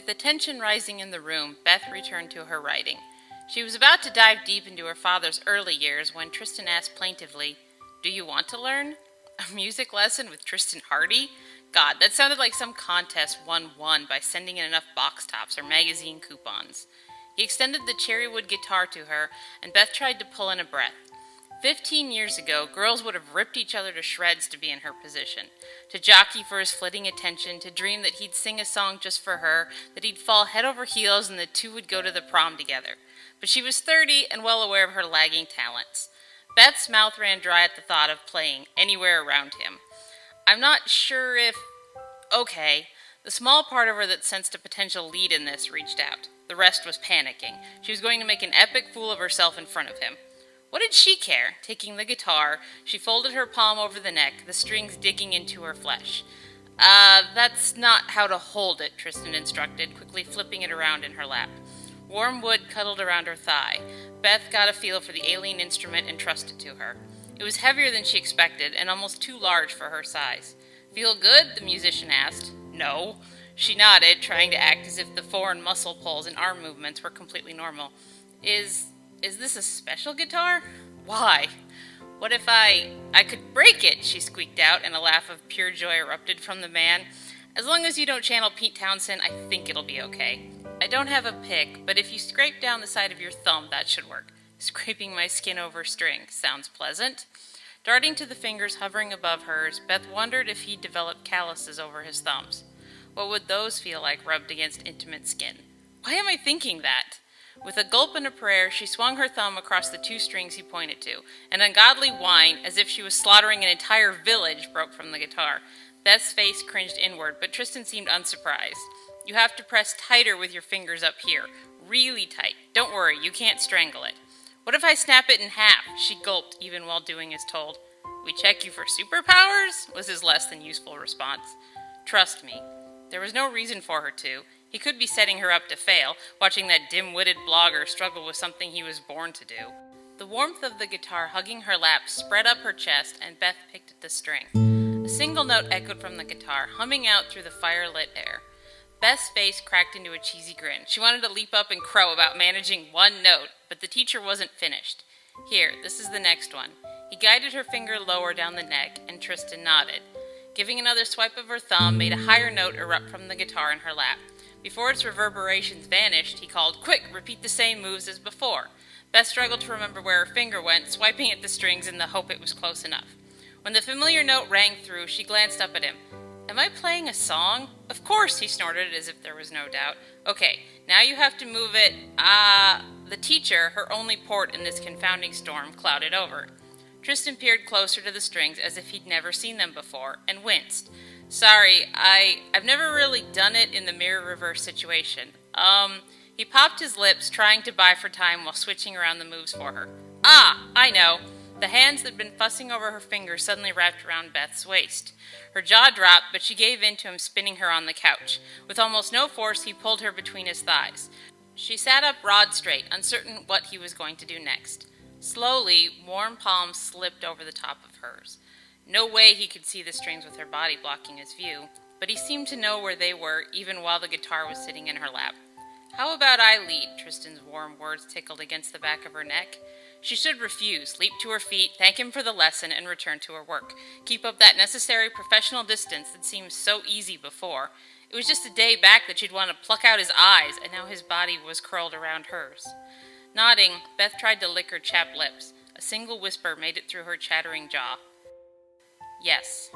the tension rising in the room, Beth returned to her writing. She was about to dive deep into her father's early years when Tristan asked plaintively, "Do you want to learn? A music lesson with Tristan Hardy?" God, that sounded like some contest one won by sending in enough box tops or magazine coupons. He extended the cherrywood guitar to her, and Beth tried to pull in a breath. 15 years ago, girls would have ripped each other to shreds to be in her position, to jockey for his flitting attention, to dream that he'd sing a song just for her, that he'd fall head over heels and the two would go to the prom together. But she was 30 and well aware of her lagging talents. Beth's mouth ran dry at the thought of playing anywhere around him. I'm not sure if... Okay. The small part of her that sensed a potential lead in this reached out. The rest was panicking. She was going to make an epic fool of herself in front of him. What did she care? Taking the guitar, she folded her palm over the neck, the strings digging into her flesh. That's not how to hold it, Tristan instructed, quickly flipping it around in her lap. Warm wood cuddled around her thigh. Beth got a feel for the alien instrument entrusted to her. It was heavier than she expected, and almost too large for her size. "Feel good?" the musician asked. "No." She nodded, trying to act as if the foreign muscle pulls and arm movements were completely normal. Is this a special guitar? Why? What if I could break it, she squeaked out, and a laugh of pure joy erupted from the man. As long as you don't channel Pete Townsend, I think it'll be okay. I don't have a pick, but if you scrape down the side of your thumb, that should work. Scraping my skin over string. Sounds pleasant. Darting to the fingers hovering above hers, Beth wondered if he'd developed calluses over his thumbs. What would those feel like rubbed against intimate skin? Why am I thinking that? With a gulp and a prayer, she swung her thumb across the two strings he pointed to. An ungodly whine, as if she was slaughtering an entire village, broke from the guitar. Beth's face cringed inward, but Tristan seemed unsurprised. "You have to press tighter with your fingers up here. Really tight. Don't worry, you can't strangle it." "What if I snap it in half?" She gulped, even while doing as told. "We check you for superpowers?" was his less than useful response. "Trust me." There was no reason for her to. He could be setting her up to fail, watching that dim-witted blogger struggle with something he was born to do. The warmth of the guitar hugging her lap spread up her chest, and Beth picked at the string. A single note echoed from the guitar, humming out through the fire-lit air. Beth's face cracked into a cheesy grin. She wanted to leap up and crow about managing one note, but the teacher wasn't finished. "Here, this is the next one." He guided her finger lower down the neck, and Tristan nodded. Giving another swipe of her thumb, made a higher note erupt from the guitar in her lap. Before its reverberations vanished, he called, "Quick, repeat the same moves as before." Beth struggled to remember where her finger went, swiping at the strings in the hope it was close enough. When the familiar note rang through, she glanced up at him. "Am I playing a song?" "Of course," he snorted, as if there was no doubt. "Okay, now you have to move it." The teacher, her only port in this confounding storm, clouded over. Tristan peered closer to the strings as if he'd never seen them before, and winced. "Sorry, I've never really done it in the mirror reverse situation." He popped his lips, trying to buy for time while switching around the moves for her. I know." The hands that had been fussing over her fingers suddenly wrapped around Beth's waist. Her jaw dropped, but she gave in to him spinning her on the couch. With almost no force, he pulled her between his thighs. She sat up broad straight, uncertain what he was going to do next. Slowly, warm palms slipped over the top of hers. No way he could see the strings with her body blocking his view, but he seemed to know where they were even while the guitar was sitting in her lap. "How about I lead?" Tristan's warm words tickled against the back of her neck. She should refuse, leap to her feet, thank him for the lesson, and return to her work. Keep up that necessary professional distance that seemed so easy before. It was just a day back that she'd want to pluck out his eyes, and now his body was curled around hers. Nodding, Beth tried to lick her chapped lips. A single whisper made it through her chattering jaw. "Yes."